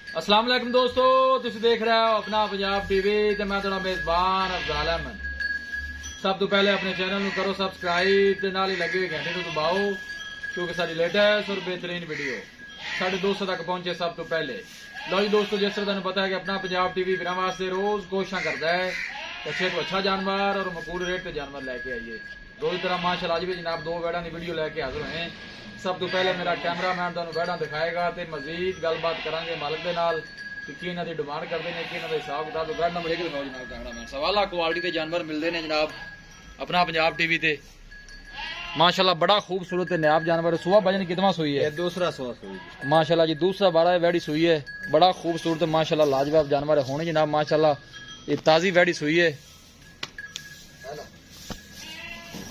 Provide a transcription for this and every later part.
अस्सलाम वालेकुम दोस्तों, तुम देख रहे हो अपना पंजाब टीवी ते मैं तुहाडा मेजबान अफजाल अहमद। सब तो पहले अपने चैनल को करो सब्सक्राइब ते नाल ही लगे हुए घंटे को दबाओ क्योंकि सारी लेटेस्ट और बेहतरीन वीडियो साढ़े दोस्तों तक पहुंचे सब तो पहले। लो जी दोस्तों, जिस तरह तुहानू पता है कि अपना पंजाब टीवी वीरां वास्ते रोज कोशिश करता है अच्छे तो अच्छा जानवर और मकबूल रेट पे जानवर लेके आइए। रोज तरह माशाल्लाह आज भी जनाब दो बैड़ा की वीडियो लेके हाजिर हुए हैं। सब तो पहले मेरा कैमरामैन तुहानू बैड़ा दिखाएगा तो मजीद गलबात करांगे मालिक दे नाल कि की इन्हां दी डिमांड करते हैं, कि इन्हां दा हिसाब किताब। बैड नंबर 1 दिखाओ जनाब कैमरामैन। सवाला क्वालिटी के जानवर मिलते हैं जनाब अपना पंजाब टीवी ते। माशाल्लाह बड़ा खूबसूरत नायाब जानवर। सुबह भजन कितना सुई है? दूसरा सुई माशाल्लाह जी, दूसरा बारह वैडी सुई है। बड़ा खूबसूरत माशाल्लाह लाजवाब जानवर होने जनाब। माशाल्लाह ये ताजी वैडी सुई है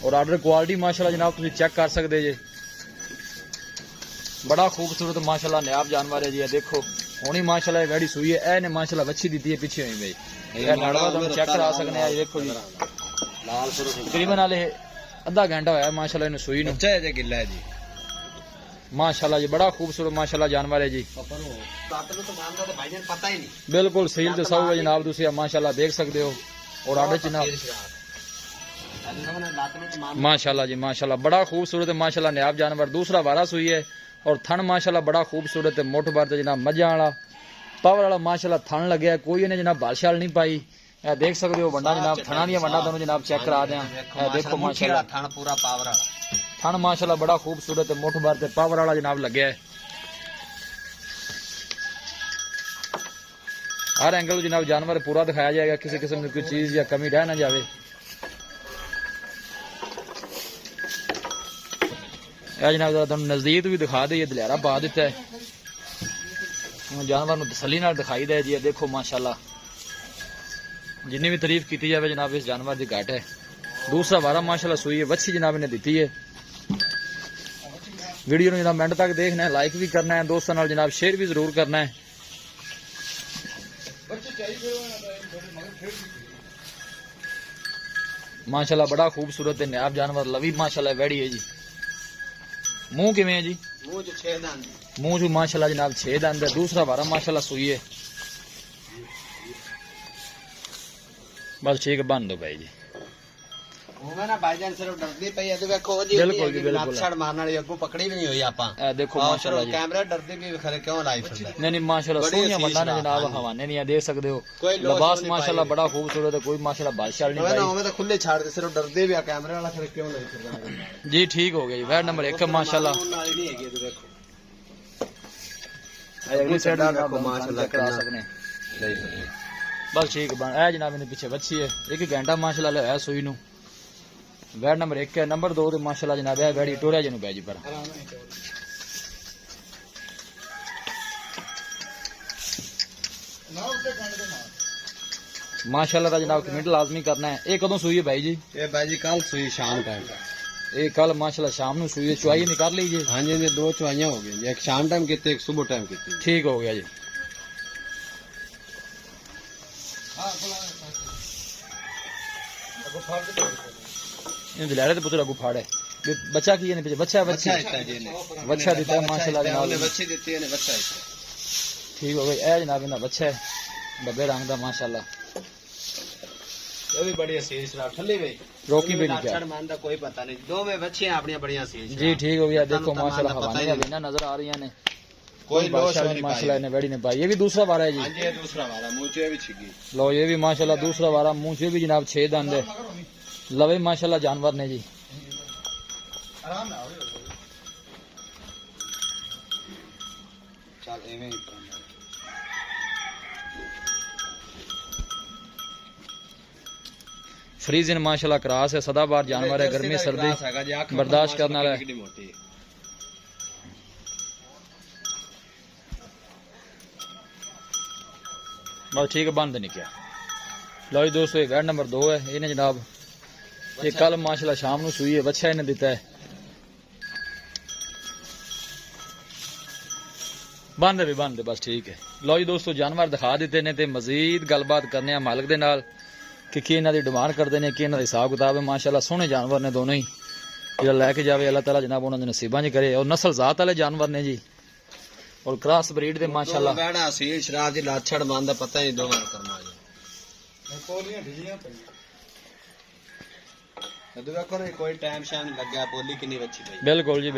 और आर्डर क्वालिटी माशाल्लाह जनाब तुम चेक कर सकते जे। बड़ा खूबसूरत माशाल्लाह नायाब जानवर है जी। देखो होनी माशाल्लाह वैडी सुई है। ए ने माशाल्लाह बच्ची दी है पीछे हुई भाई। ये नाड़वा तुम चेक करा सकते हैं। देखो जी तकरीबन हाले अद्धा घंटा होया माशाल्लाह इन सुई नूं। अच्छा है गिल्ला है जी माशाल्लाह जी, बड़ा खूबसूरत माशाल्लाह जानवर है जी। पता ही नहीं बिल्कुल सील तो सब है जनाब। तुम माशाल्लाह देख सकते हो और आडे जनाब माशाल्लाह जी माशाल्लाह बड़ा खूबसूरत माशाल्लाह नायाब जानवर। दूसरा वारा सुई है और थन माशाल्लाह बड़ा खूबसूरत मुठ भर जनाब मजा वाला पावर वाला माशाल्लाह थन लगे। कोई इन्हें जनाब बालशाल नहीं पाई। देख सकते हो वंडा जनाब थना दियां वंडा दोनों जनाब चेक करा दें। देखो माशाल्लाह थन पूरा पावर वाला थन माशाल्लाह बड़ा खूबसूरत मुठ भर ते पावर वाला जनाब लगे है। हर एंगल जनाब जानवर पूरा दिखाया जाएगा, किसी किस्म की कोई चीज या कमी रह ना जाए। जनाब जरा तुम नजदीक भी दिखा दे, दलियारा पा दिता है जानवर तसली नाल दिखाई दे जी। देखो माशाल्लाह जिन्नी भी तारीफ की जाए जनाब इस जानवर की घट है। दूसरा वारा माशाल्लाह सुई है, वच्छी जनाब ने दी है। वीडियो जनाब मिनट तक देखना है, लाइक भी करना है, दोस्तों नाल जनाब शेयर भी जरूर करना है। माशाल्लाह बड़ा खूबसूरत नायाब जानवर लवी माशाल्लाह वैड़ी है जी। मुंह किवें है जी? मुंह जो 6 दांत मुंह जो माशाल्लाह जनाब 6 दांत है। दूसरा वारा माशाल्लाह सुई है। बस ठीक बन दो भाई जी। ना भाईजान सिर्फ डरदी पई है तो देखो जी बिल्कुल जी बिल्कुल छड़ मारन वाली अगू पकड़ी भी नहीं हुई आपां। ए देखो माशाल्लाह जी कैमरा डरदी भी खरे क्यों लाइव है। नहीं माशाल्लाह सोनिया बंदा ने जनाब हवाने नहीं देख सकते हो। लिबास माशाल्लाह बड़ा खूबसूरत है, कोई माशाल्लाह बादशाह नहीं भाई। मैं तो खुले छाड़ दे सिर्फ डरदे भी कैमरे वाला खरे क्यों लाइव कर जी। ठीक हो गया जी। वैड नंबर 1 माशाल्लाह नहीं है ये देखो अगली साइड देखो माशाल्लाह करा सकने। बस ठीक बन ए जनाब इन्हें पीछे बच्ची है। एक घंटा माशाल्लाह ले है सुई नूं। वैड नंबर 1 है। नंबर 2 तो माशाल्लाह जनाब है वैडी टोरिया जनू पै जी पर माशाल्लाह का जनाब कमेंट लाजमी करना है। ये कदों सुई है भाई जी? ये भाई जी कल सुई शाम टाइम। ये कल माशाल्लाह शाम नूं सुई है। चुआई निकाल लीजिए। हाँ जी, ये 2 चुआइयां हो गई, एक शाम टाइम की एक सुबह टाइम की। ठीक हो गया जी। दिलारे तो पुत्र अगू फाड़ है। बच्चा की है पीछे बच्चा बच्चा बच्चा देता है माशाल्लाह जनाब। बच्चे देती है बच्चा ठीक हो गई। ए जनाब इनका बच्चा है बब्बे रंग दा माशाल्लाह। ये भी बढ़िया सीरीज रहा ठल्ली भाई रोकी भी नहीं क्या मान दा कोई पता नहीं। दो में बच्चे हैं अपनी बढ़िया सीरीज जी। ठीक हो गया। देखो माशाल्लाह हवाने का बिना नजर आ रही है कोई लोश नहीं माशाल्लाह ने बड़ी ने पाई। ये भी दूसरा वारा है जी। हां जी, ये दूसरा वाला मुंह से भी छिगी। लो ये भी माशाल्लाह दूसरा वारा मुंह से भी जनाब 6 दांत है। लवे माशाल्लाह जानवर ने जी। आराम ना चल एवें फ्रीजन माशाल्लाह क्रास है, सदाबार जानवर है, गर्मी सर्दी बर्दाश्त करने वाला है। बस ठीक है बंद नहीं किया। लो जी दोस्तों, वैड नंबर 2 है। इन्हें जनाब ये कल माशाल्लाह शाम नूं सुई है, बच्चा इन्हें दिता है। बंद है भी बंद है बस ठीक है। लो जी दोस्तों, जानवर दिखा दिते ने ते मजीद गलबात करने आ मालिक दे नाल कि इन्हां दी डिमांड करदे ने, कि इन्हां दा हिसाब किताब है। माशाल्लाह सोहने जानवर ने दोनों ही। जेड़ा लैके जावे अल्लाह ताला जनाब उन्हां दे नसीबां च करे। और नस्ल जात वाले जानवर ने जी। और क्रॉस ब्रीड दे माशाल्लाह बैड़ा सील शराब दी लाछड़ मंद पता ही 2 बार करना जी ਕੋਲੀਆਂ ਢਿੱਲੀਆਂ ਪਈਆਂ ਜਦੋਂ ਵੇਖੋ ਨਾ ਕੋਈ ਟਾਈਮ ਸ਼ਾਮ ਨਹੀਂ ਲੱਗਿਆ ਬੋਲੀ ਕਿੰਨੀ ਵੱਛੀ ਪਈ बिल्कुल जी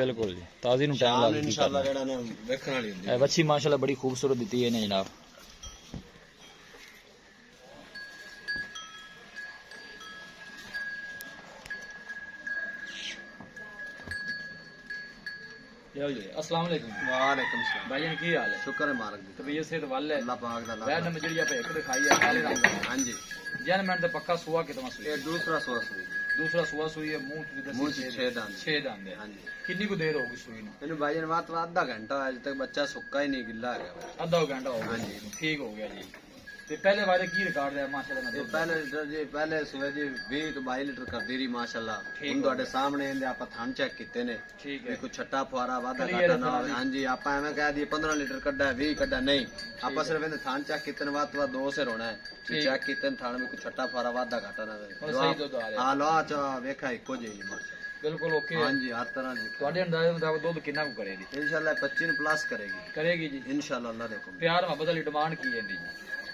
ताजी नु टाइम ਸ਼ਾਮ लग ਨੂੰ ਇਨਸ਼ਾਅੱਲਾ ਜਿਹੜਾ ਨਾ ਵੇਖਣ ਵਾਲੀ ਹੁੰਦੀ बच्ची माशाल्लाह बड़ी खूबसूरत दी है ने जनाब अस्सलाम वालेकुम ਵਾਲੇਕਮ ਸਲਾਮ भाईजान की हाल है ਸ਼ੁਕਰ ਹੈ ਮਾਲਕ ਦੀ तबीयत सेहत वाले ਅੱਲਾਹ ਪਾਕ ਦਾ वैन नंबर ਜਿਹੜੀ ਆਪਾਂ ਇੱਕ ਦਿਖਾਈ ਹੈ ਕਾਲੇ ਰੰਗ ਦੀ ਹਾਂਜੀ ਜਨ ਮਿੰਟ ਦਾ ਪੱਕਾ ਸੂਆ ਕਿਤਨਾ ਸੂਈ ਇਹ ਦੂਸਰਾ ਸੋਸ ਵੀ ਦੂਸਰਾ ਸੂਆ ਸੂਈ ਹੈ ਮੂੰਹ ਚ ਦੱਸੀ ਮੂੰਹ 'ਚ 6 ਦੰਦ 6 ਦੰਦ ਹੈ ਹਾਂਜੀ ਕਿੰਨੀ ਕੁ ਦੇਰ ਹੋ ਗਈ ਸੂਈ ਨੂੰ ਇਹਨੂੰ ਭਾਈਜਾਨ ਬਾਤ ਅੱਧਾ ਘੰਟਾ ਅਜੇ ਤੱਕ ਬੱਚਾ ਸੁੱਕਾ ਹੀ ਨਹੀਂ ਗਿੱਲਾ ਹੈਗਾ ਅੱਧਾ ਘੰਟਾ ਹੋ ਗਿਆ ਹਾਂਜੀ। ਜੀ, ਠੀਕ ਹੋ ਗਿਆ ਜੀ ਤੇ ਪਹਿਲੇ ਵਾਰੇ ਕੀ ਰਿਕਾਰਡ ਰਿਹਾ ਮਾਸ਼ਾਅੱਲਾ ਇਹ ਪਹਿਲੇ ਲੀਟਰ ਜੀ ਪਹਿਲੇ ਸੂਏ ਜੀ 20 ਤੋਂ 22 ਲੀਟਰ ਕਰਦੀ ਰਹੀ ਮਾਸ਼ਾਅੱਲਾ ਠੀਕ ਹੁਣ ਹੋ ਤੁਹਾਡੇ ਸਾਹਮਣੇ ਇਹਦੇ ਆਪਾਂ ਥਣ ਚੈੱਕ ਕੀਤੇ ਨੇ ਠੀਕ ਵੀ ਹੈ ਕੋਈ ਛੱਟਾ ਫੁਆਰਾ ਵਾਧਾ Clear ਘਾਟਾ ਹੈ ਨਾ ਹੋਵੇ ਸਾਰਾ ਹਾਂਜੀ ਆਪਾਂ ਐਵੇਂ ਕਹਿ ਦਈਏ 15 ਲੀਟਰ ਕੱਢਾ 20 ਕੱਢਾ ਨਹੀਂ ਆਪਾਂ ਸਿਰਫ ਇਹਦੇ ਥਣ ਚੈੱਕ ਕੀਤੇ ਨੇ ਵੱਧ ਤੋਂ ਵੱਧ 2 ਸਿਰ ਹੋਣਾ ਹੈ ਠੀਕ। ਚੈੱਕ ਕੀਤੇ ਨੇ ਥਣ ਵੀ ਕੋਈ ਛੱਟਾ ਫੁਆਰਾ ਵਾਧਾ ਘਾਟਾ ਨਾ ਹੁਣ ਹੋਵੇ ਸਹੀ ਦੁੱਧ ਆ ਰਿਹਾ ਹਾਂ ਲੋਹਾ ਚ ਵੇਖਾ ਇੱਕੋ ਜਿਹੀ ਮਾਸ਼ਾਅੱਲਾ ਬਿਲਕੁਲ ਓਕੇ ਹੈ ਹਾਂਜੀ ਹਰ ਤਰ੍ਹਾਂ ਦੀ ਤੁਹਾਡੇ ਅੰਦਾਜ਼ੇ ਮੁਤਾਬਕ ਦੁੱਧ ਕਿੰਨਾ ਕੁ ਕਰੇਗੀ ਇਨਸ਼ਾਅੱਲਾ 25 ਨੂੰ ਪਲੱਸ ਕਰੇਗੀ ਕਰੇਗੀ ਜੀ ਇਨਸ਼ਾਅੱਲਾ ਅੱਲਾ ਦੇ ਹੁਕਮ ਪਿਆਰ ਮੁਹੱਬਤ ਵਾਲੀ ਡਿਮਾਂਡ ਕੀ ਹੈ ਜੀ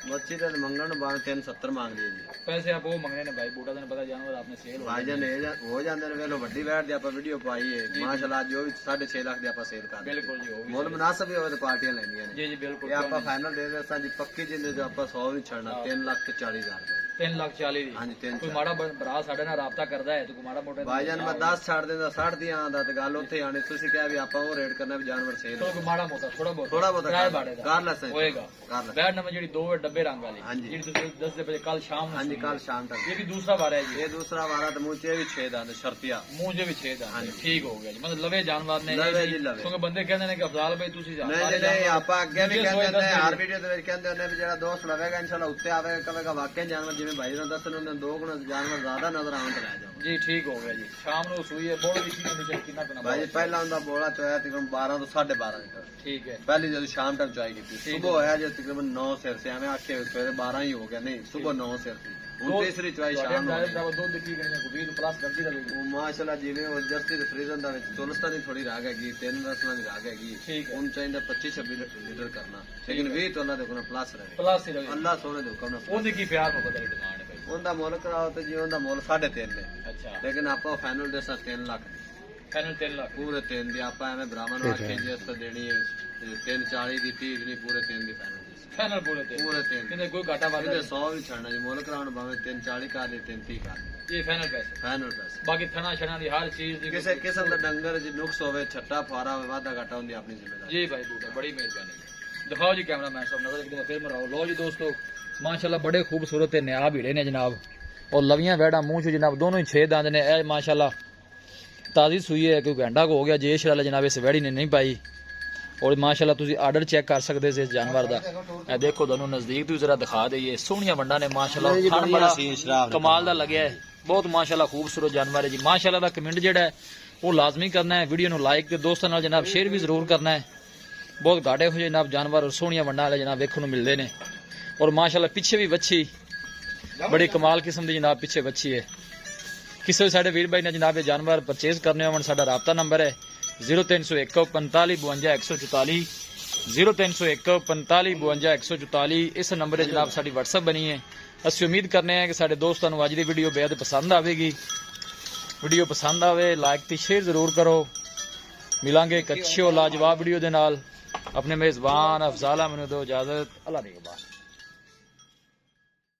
ਬੱਚੀ ਤੇ ਮੰਗਣ ਨੂੰ ਬਾਅਦ 370 ਮੰਗ ਲਈ ਜੀ ਪੈਸੇ ਆਪ ਉਹ ਮੰਗਣੇ ਨੇ ਭਾਈ ਬੂਟਾ ਤੈਨੂੰ ਪਤਾ ਜਾਨਵਰ ਆਪਣੇ ਸੇਲ ਹੋ ਭਾਈਜਾਨ ਹੋ ਜਾਂਦੇ ਨੇ ਵੇਲੋ ਵੱਡੀ ਵੈਟ ਦੀ ਆਪਾਂ ਵੀਡੀਓ ਪਾਈ ਹੈ ਮਾਸ਼ਾਅੱਲਾ ਜੋ ਵੀ 6.5 ਲੱਖ ਦੀ ਆਪਾਂ ਸੇਲ ਕਰਦੇ ਬਿਲਕੁਲ ਜੀ ਉਹ ਵੀ ਮੁੱਲ ਮੁਨਾਸਬ ਹੀ ਹੋਵੇ ਤਾਂ ਪਾਰਟੀਆਂ ਲੈਂਦੀਆਂ ਨੇ ਜੀ ਜੀ ਬਿਲਕੁਲ ਇਹ ਆਪਾਂ ਫਾਈਨਲ ਦੇ ਦੇ ਸਾਡੀ ਪੱਕੀ ਜਿੰਦੇ ਜੋ ਆਪਾਂ 100 ਨਹੀਂ ਛੱਡਣਾ 3,40,000 ਰੁਪਏ 3,40,000 ਦੀ ਹਾਂਜੀ 3 ਕੋਈ ਮਾੜਾ ਭਰਾ ਸਾਡੇ ਨਾਲ ਰਾਬਤਾ ਕਰਦਾ ਹੈ ਤੇ ਕੋਈ ਮਾੜਾ ਮੋਟਾ ਭਾਈਜਾਨ ਮੈਂ 10 ਛੱਡ ਦਿੰਦਾ 60 ਦੀ ਆਂਦਾ ਤੇ ਗੱਲ ਉੱਥੇ ਆਣੀ ਤੁਸੀਂ ਕਿਹਾ ਵੀ ਆਪਾਂ ਉਹ ਰੇਟ ਕਰਨਾ ਵੀ ਜਾਨਵਰ ਸੇਲ ਕੋਈ ਮਾੜਾ ਮੋਟਾ ਥੋੜਾ ਬਹੁਤ ਥੋੜਾ ਬਹੁਤਾ ਕਿਰਾਏ ਬਾੜੇ ਦਾ ਕਰ ਲੈ ਸਹੀ ਹੋਏਗਾ ਕਰ ਲੈ ਬੈਡ ਨੰਬਰ ਜਿਹੜੀ 2 ਡੱਬੇ ਰੰਗ ਵਾਲੀ ਹਾਂਜੀ। ਜਿਹੜੀ ਤੁਸੀਂ ਦੱਸਦੇ ਪਏ ਕੱਲ ਸ਼ਾਮ ਨੂੰ ਹਾਂਜੀ ਸੂਈ ਕੱਲ ਹੈ। ਸ਼ਾਮ ਤੱਕ ਇਹ ਵੀ ਦੂਸਰਾ ਵਾਰ ਹੈ ਜੀ ਇਹ ਦੂਸਰਾ ਵਾਰਾ ਤੇ ਮੂੰਹ 'ਚ ਵੀ 6 ਦੰਦ ਸ਼ਰਤੀਆ ਮੂੰਹ ਜੇ ਵੀ 6 ਦਾ ਹਾਂਜੀ। ਠੀਕ ਹੋ ਗਿਆ ਜੀ ਮਤਲਬ ਲਵੇ ਜਾਨਵਰ ਨੇ ਲਵੇ ਜੀ, ਲਵੇ। ਕਿਉਂਕਿ ਬੰਦੇ ਕਹਿੰਦੇ ਨੇ ਕਿ ਅਫਜ਼ਾਲ ਭਾਈ ਤੁਸੀਂ ਨਹੀਂ ਨਹੀਂ ਨਹੀਂ ਆਪਾਂ ਅੱਗੇ ਵੀ ਦੂਜੇ ਕਹਿੰਦੇ ਸੋਏ ਨੇ ਹਰ ਦੱਸਦੇ ਵੀਡੀਓ ਦੇ ਵਿੱਚ ਕਹਿੰਦੇ ਹੁੰਦੇ ਵੀ ਜਿਹੜਾ ਦੋਸਤ ਲਵੇਗਾ ਇਨਸ਼ਾਅੱਲਾ ਉੱਤੇ ਆਵੇਗਾ ਕਹੇਗਾ ਵਾਕਿਆ ਜਾਨਵਰ ਜਿਵੇਂ ਭਾਈ ਨੇ ਦੱਸਣ ਉਹਨੇ 2 ਗੁਣਾ ਜਾਨਵਰ ਜ਼ਿਆਦਾ ਨਜ਼ਰ ਆਉਣ ਤੇ ਲੈ ਜਾਓ ਜੀ ਠੀਕ ਹੋ ਗਿਆ ਜੀ ਸ਼ਾਮ ਨੂੰ ਸੂਈ ਹੈ ਬੋਲ ਵੀ ਕਿੰਨਾ ਕਿੰਨਾ ਭਾਈ ਪਹਿਲਾਂ ਹੁੰਦਾ ਬੋਲਾ ਚੋਇਆ ਤਕਰੀਬਨ 12 ਤੋਂ 12.5 ਲੀਟਰ ਠੀਕ ਹੈ ਪਹਿਲੀ ਜਦੋਂ ਸ਼ਾਮ ਤੱਕ ਚੁਆਈ ਕੀਤੀ ਠੀਕ ਸਵੇਰ ਹੋਇਆ ਜੇ ਤਕਰੀਬਨ 9 ਸਿਰ ਸੇ ਐਵੇਂ ਆਖੇ ਸਵੇਰੇ 12 ਹੀ ਹੋ ਗਿਆ ਨਹੀਂ ਸਵੇਰ 9 ਸਿਰ ਸੀ ਹੁਣ ਤੀਸਰੀ ਚੁਆਈ ਸ਼ਾਮ ਨੂੰ ਹੋਈ। ਦੁੱਧ ਕੀ ਕਹਿੰਦੇ ਕੋਈ 20 ਪਲੱਸ ਕਰਦੀ ਰਹੇਗੀ ਉਹ ਮਾਸ਼ਾਅੱਲਾ ਜਿਵੇਂ ਉਹ ਜਰਸੀ ਦੇ ਫਰੀਜ਼ਨ ਦਾ ਵਿੱਚ ਚੁਲਸਤਾਨੀ ਥੋੜੀ ਰਾਗ ਹੈਗੀ 3 ਨਸਲਾਂ ਦੀ ਰਾਗ ਹੈਗੀ ਠੀਕ ਹੈ। ਹੁਣ ਚਾਹੀਦਾ 25-26 ਲੀਟਰ ਕਰਨਾ ਲੇਕਿਨ 20 ਤੋਂ ਉਹਨਾਂ ਦੇ ਕੋਲ ਪਲੱਸ ਰਹੇ ਪਲੱਸ ਹੀ ਰਹੇ ਅੱਲਾਹ ਸੋਹਣੇ ਦੇ ਹੁਕਮ ਨਾਲ ਉਹਦੀ ਕੀ ਪਿਆਰ ਮੁਹੱਬਤ ਦੀ ਡਿਮਾਂਡ ਹੈ ਭਾਈ ਉਹਦਾ ਮੁੱਲ ਕਰਾਓ ਤੇ ਜੀ ਉਹਦਾ ਮੁੱਲ 3.5 ਨੇ ਅੱਛਾ ਲੇਕਿਨ ਆਪਾਂ ਫਾਈਨਲ ਦੇ ਸਾਥ 3 ਲੱਖ ਦੀ। ਫਾਈਨਲ 3 ਲੱਖ ਪੂਰੇ 3 ਦੀ ਆਪਾਂ ਐਵੇਂ ਬ੍ਰਾਹਮਣ ਨੂੰ ਆਖੇ ਜੀ ਅਸ ਦੇਣੀ ਹੈ 340 ਦੀ 30 ਨਹੀਂ ਪੂਰੇ 3 ਦੀ ਫਾਈਨਲ ਫਾਈਨਲ ਪੂਰੇ 3 ਪੂਰੇ 3 ਕਿਤੇ ਕੋਈ ਘਾਟਾ ਵਾਧਾ ਇਹਦੇ 100 ਵੀ ਛੱਡਣਾ ਜੀ ਮੁੱਲ ਕਰਾਉਣ ਭਾਵੇਂ 340 ਕਰ ਲਈ 33 ਕਰ ਲਈ ਇਹ ਫਾਈਨਲ ਪੈਸੇ ਫਾਈਨਲ ਪੈਸੇ ਬਾਕੀ ਥਣਾ ਛਣਾ ਦੀ ਹਰ ਚੀਜ਼ ਦੀ ਕਿਸੇ ਕਿਸਮ ਦਾ ਡੰਗਰ ਜੀ ਨੁਕਸ ਹੋਵੇ ਛੱਟਾ ਫਾਰਾ ਹੋਵੇ ਵਾਧਾ ਘਾਟਾ ਹੁੰਦੀ ਆਪਣੀ ਜ਼ਿੰਮੇਵਾਰੀ ਜੀ ਭਾਈ ਬੂਟਾ ਬੜੀ ਮਿਹਰਬਾਨੀ ਦਿਖਾਓ ਜੀ ਕੈਮਰਾਮੈਨ ਸਾਹਿਬ ਨਜ਼ਰ ਕਿਤੇ ਫਿਰ ਮਰਾਓ ਲਓ ਜੀ ਦੋਸਤੋ ਮਾਸ਼ਾਅੱਲਾ ਬੜੇ ਖੂਬਸੂਰਤ ਤੇ ਨਿਆਬ ਹੀੜੇ ਨੇ ਜਨਾਬ और लवियां वैड़ा मुंह चो जनाब दोनों ही 6 दांत ने ए माशाल्लाह ताज़ी सूई है क्योंकि घंटा को हो गया जेश वाला जनाब इस वैड़ी ने नहीं पाई और माशाल्लाह तुसी आर्डर चेक कर सकते इस जानवर दा ए देखो दोनों नजदीक भी जरा दिखा दईए सोहनियां वंडा ने माशाल्लाह खान बड़ा कमाल दा लगे है बहुत माशाल्लाह खूबसूरत जानवर है जी माशाल्लाह दा कमेंट जेड़ा है वो लाजमी करना है वीडियो नु लाइक ते दोस्तों नाल जनाब शेयर भी जरूर करना है बहुत घाटे हो जनाब जानवर और सोहनियां वंडा वाले जनाब वेखण नु मिलदे ने और माशाल्लाह पीछे भी वच्छी बड़ी कमाल किस्म की जनाब पीछे बच्ची है किसी भी साढ़े वीर भाई ने जनाब ये जानवर परचेज करने हो साडा राबता नंबर है 0301 45 52 144 0301 45 52 144 इस नंबर से जनाब साडी व्हाट्सएप बनी है असि उम्मीद करने हैं कि साडे दोस्तों को अज दी वीडियो बेहद पसंद आएगी वीडियो पसंद आवे लाइक ते शेयर जरूर करो मिलांगे एक अच्छी और लाजवाब वीडियो दे नाल अपने मेजबान अफजाल अहमद दो इजाजत अल्लाह ने